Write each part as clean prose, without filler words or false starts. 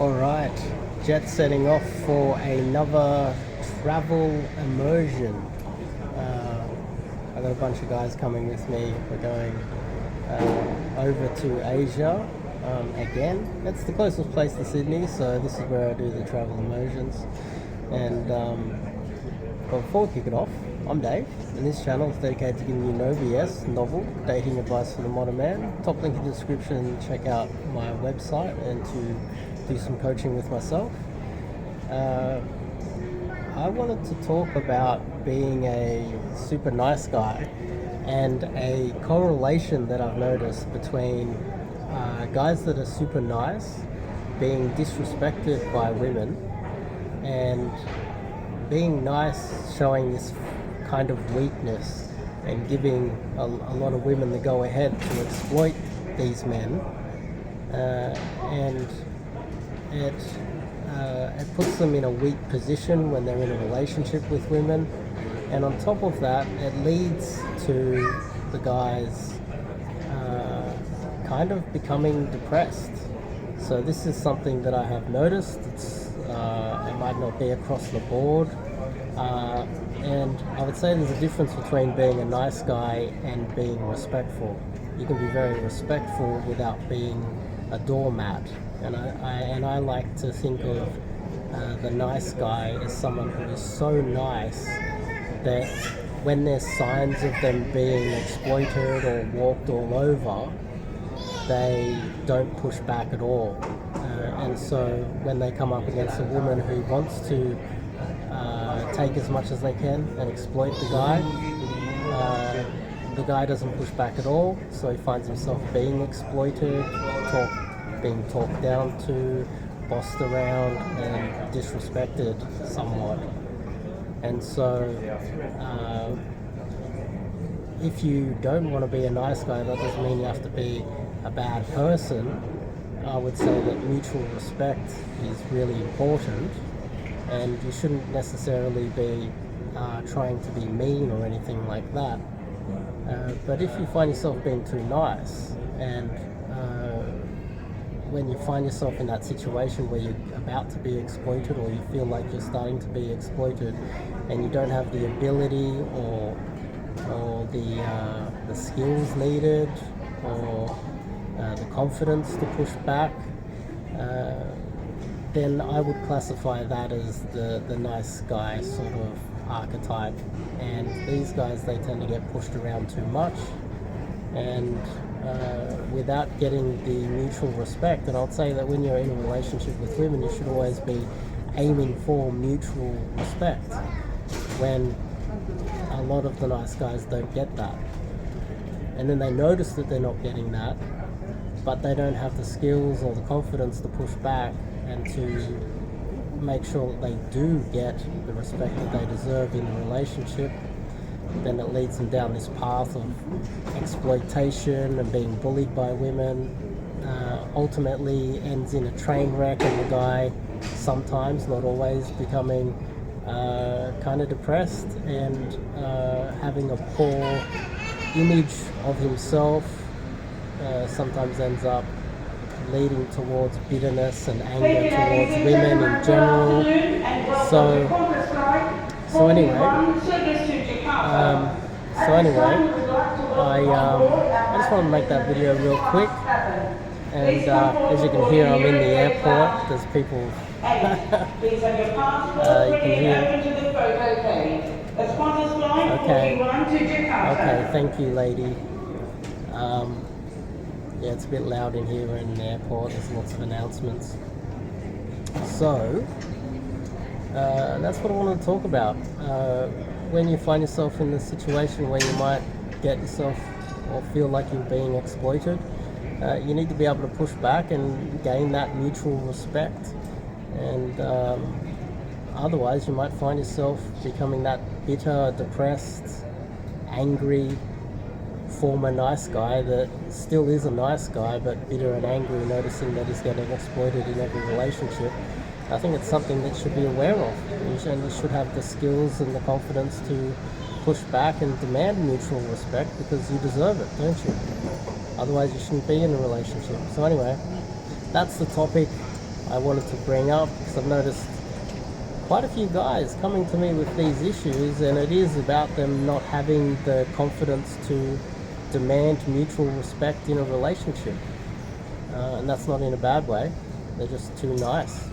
Alright, jet setting off for another travel immersion. I got a bunch of guys coming with me. We're going over to Asia again. It's the closest place to Sydney, so this is where I do the travel immersions. And but before we kick it off, I'm Dave, and this channel is dedicated to giving you no BS, novel, dating advice for the modern man. Top link in the description, check out my website and to do some coaching with myself. I wanted to talk about being a super nice guy and a correlation that I've noticed between guys that are super nice being disrespected by women and being nice showing this kind of weakness and giving a lot of women the go ahead to exploit these men, and it puts them in a weak position when they're in a relationship with women, and on top of that it leads to the guys kind of becoming depressed. So this is something that I have noticed. It might not be across the board, and I would say there's a difference between being a nice guy and being respectful. You can be very respectful without being a doormat, and I like to think of the nice guy as someone who is so nice that when there's signs of them being exploited or walked all over, they don't push back at all. And so when they come up against a woman who wants to take as much as they can and exploit the guy doesn't push back at all, so he finds himself being exploited, being talked down to, bossed around and disrespected somewhat. And so if you don't want to be a nice guy, that doesn't mean you have to be a bad person. I would say that mutual respect is really important, and you shouldn't necessarily be trying to be mean or anything like that. But if you find yourself being too nice, and when you find yourself in that situation where you're about to be exploited, or you feel like you're starting to be exploited, and you don't have the ability or the skills needed or the confidence to push back, then I would classify that as the nice guy sort of archetype. And these guys, they tend to get pushed around too much, and without getting the mutual respect. And I'd say that when you're in a relationship with women, you should always be aiming for mutual respect, when a lot of the nice guys don't get that. And then they notice that they're not getting that, but they don't have the skills or the confidence to push back and to make sure that they do get the respect that they deserve in a relationship. Then it leads them down this path of exploitation and being bullied by women. Ultimately ends in a train wreck, and the guy sometimes, not always, becoming kind of depressed and having a poor image of himself. Sometimes ends up leading towards bitterness and anger towards women in general. So anyway, I just want to make that video real quick. And as you can hear, I'm in the airport. There's people. You can hear. Okay, thank you, lady. Yeah, it's a bit loud in here in the airport. There's lots of announcements. So that's what I want to talk about. When you find yourself in the situation where you might get yourself or feel like you're being exploited, you need to be able to push back and gain that mutual respect. And otherwise you might find yourself becoming that bitter, depressed, angry former nice guy that still is a nice guy, but bitter and angry, noticing that he's getting exploited in every relationship. I think it's something that you should be aware of. You should have the skills and the confidence to push back and demand mutual respect, because you deserve it, don't you? Otherwise you shouldn't be in a relationship. So anyway, that's the topic I wanted to bring up, because I've noticed quite a few guys coming to me with these issues, and it is about them not having the confidence to demand mutual respect in a relationship. And that's not in a bad way, they're just too nice.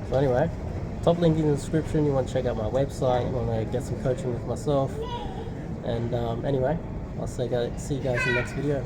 So anyway, top link in the description. You want to check out my website, you want to get some coaching with myself, and anyway, I'll see you guys in the next video.